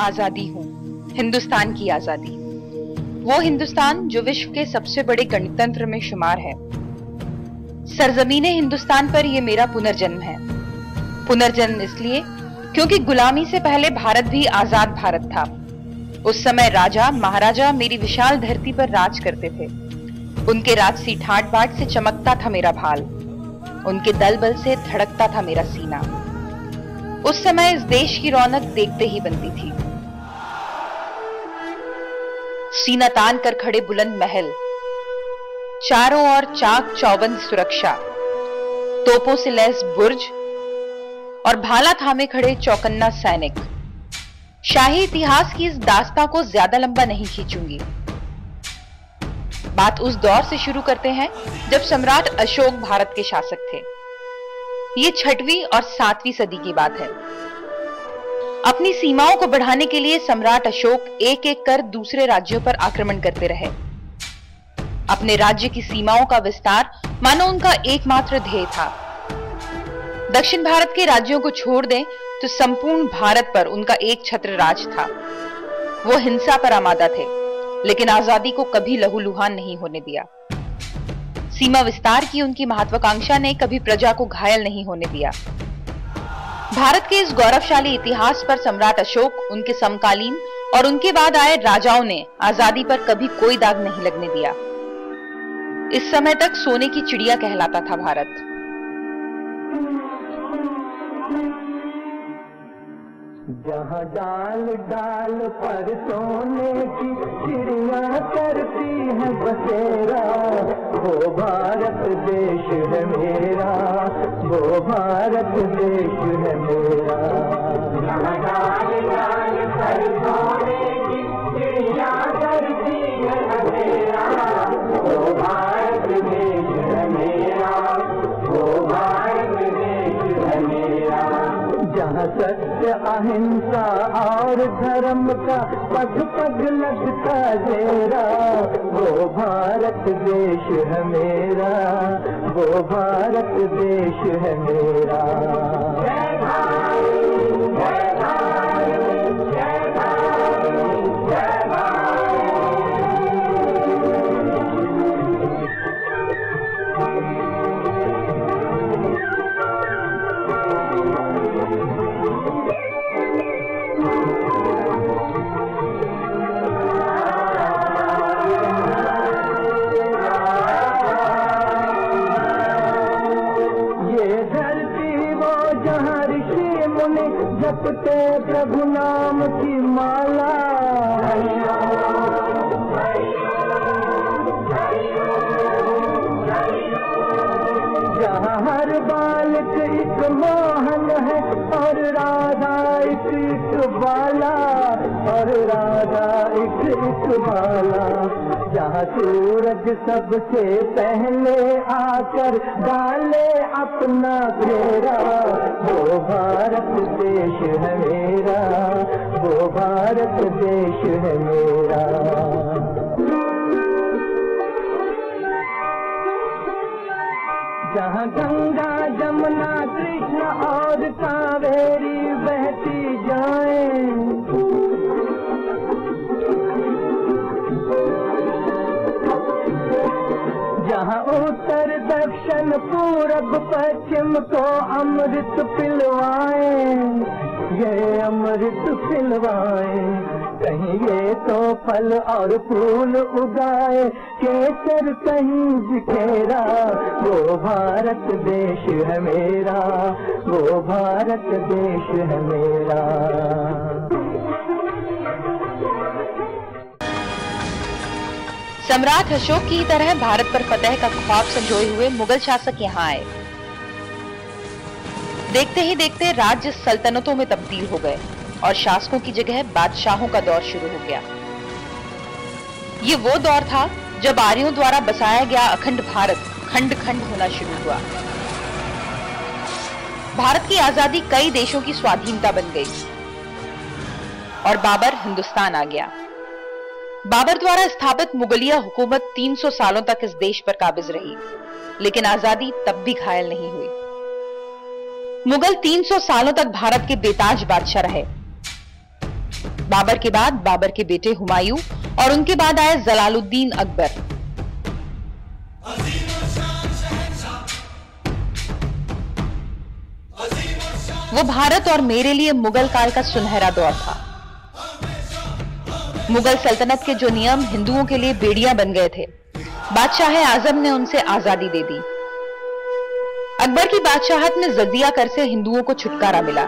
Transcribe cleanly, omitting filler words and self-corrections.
आजादी हूं, हिंदुस्तान की आजादी। वो हिंदुस्तान जो विश्व के सबसे बड़े गणतंत्र में शुमार है। सरजमीने हिंदुस्तान पर यह मेरा पुनर्जन्म है। पुनर्जन्म इसलिए क्योंकि गुलामी से पहले भारत भी आजाद भारत था। उस समय राजा महाराजा मेरी विशाल धरती पर राज करते थे। उनके राजसी ठाट बाट से चमकता था मेरा भाल, उनके दल बल से धड़कता था मेरा सीना। उस समय इस देश की रौनक देखते ही बनती थी। सीना तान कर खड़े बुलंद महल, चारों ओर चाक चौबंद सुरक्षा, तोपों से लैस बुर्ज और भाला थामे खड़े चौकन्ना सैनिक। शाही इतिहास की इस दास्तां को ज्यादा लंबा नहीं खींचूंगी। बात उस दौर से शुरू करते हैं जब सम्राट अशोक भारत के शासक थे। ये 6वीं और 7वीं सदी की बात है। अपनी सीमाओं को बढ़ाने के लिए सम्राट अशोक एक एक कर दूसरे राज्यों पर आक्रमण करते रहे। अपने राज्य की सीमाओं का विस्तार मानो उनका एकमात्र ध्येय था। दक्षिण भारत के राज्यों को छोड़ दें तो संपूर्ण भारत पर उनका एक छत्र राज था। वो हिंसा पर आमादा थे, लेकिन आजादी को कभी लहूलुहान नहीं होने दिया। सीमा विस्तार की उनकी महत्वाकांक्षा ने कभी प्रजा को घायल नहीं होने दिया। भारत के इस गौरवशाली इतिहास पर सम्राट अशोक, उनके समकालीन और उनके बाद आए राजाओं ने आजादी पर कभी कोई दाग नहीं लगने दिया। इस समय तक सोने की चिड़िया कहलाता था भारत। जहाँ डाल डाल पर सोने की चिड़िया करती है बसेरा, वो भारत देश है मेरा, वो भारत देश है मेरा। जहाँ डाल डाल पर सोने की चिड़िया करती है बसेरा, वो भारत देश है मेरा, वो भारत देश है मेरा। जहाँ सत्य अहिंसा और धर्म का पग पग लगता डेरा, वो भारत देश है मेरा, वो भारत देश है मेरा। जय भारत, जय भारत, जय भारत, जय भारत। जपते प्रभु नाम की माला, जहाँ हर बालक एक मोहन है और राधा एक बाला, और राधा एक बाला। जहाँ सूरज सबसे पहले आकर डाले अपना फेरा, वो भारत देश है मेरा, वो भारत देश है मेरा। जहाँ गंगा जमुना कृष्ण और कावेरी बहती जाएं, जहाँ उत्तर दक्षिण पूरब पश्चिम को अमृत पिलवाएं, ये अमृत पिलवाएं। कहीं ये तो फल और फूल उगाए, केसर कहीं बिखेरा, वो भारत देश है मेरा, वो भारत देश है मेरा। सम्राट अशोक की तरह भारत पर फतेह का ख्वाब संजोए हुए मुगल शासक यहाँ आए। देखते ही देखते राज्य सल्तनतों में तब्दील हो गए और शासकों की जगह बादशाहों का दौर शुरू हो गया। ये वो दौर था जब आर्यों द्वारा बसाया गया अखंड भारत खंड खंड होना शुरू हुआ। भारत की आजादी कई देशों की स्वाधीनता बन गई और बाबर हिंदुस्तान आ गया। बाबर द्वारा स्थापित मुगलिया हुकूमत 300 सालों तक इस देश पर काबिज रही, लेकिन आजादी तब भी घायल नहीं हुई। मुगल 300 सालों तक भारत के बेताज बादशाह रहे। बाबर के बाद बाबर के बेटे हुमायूं और उनके बाद आए जलालुद्दीन अकबर। वो भारत और मेरे लिए मुगल काल का सुनहरा दौर था। मुगल सल्तनत के जो नियम हिंदुओं के लिए बेड़ियां बन गए थे, बादशाह आजम ने उनसे आजादी दे दी। अकबर की बादशाहत में जजिया कर से हिंदुओं को छुटकारा मिला।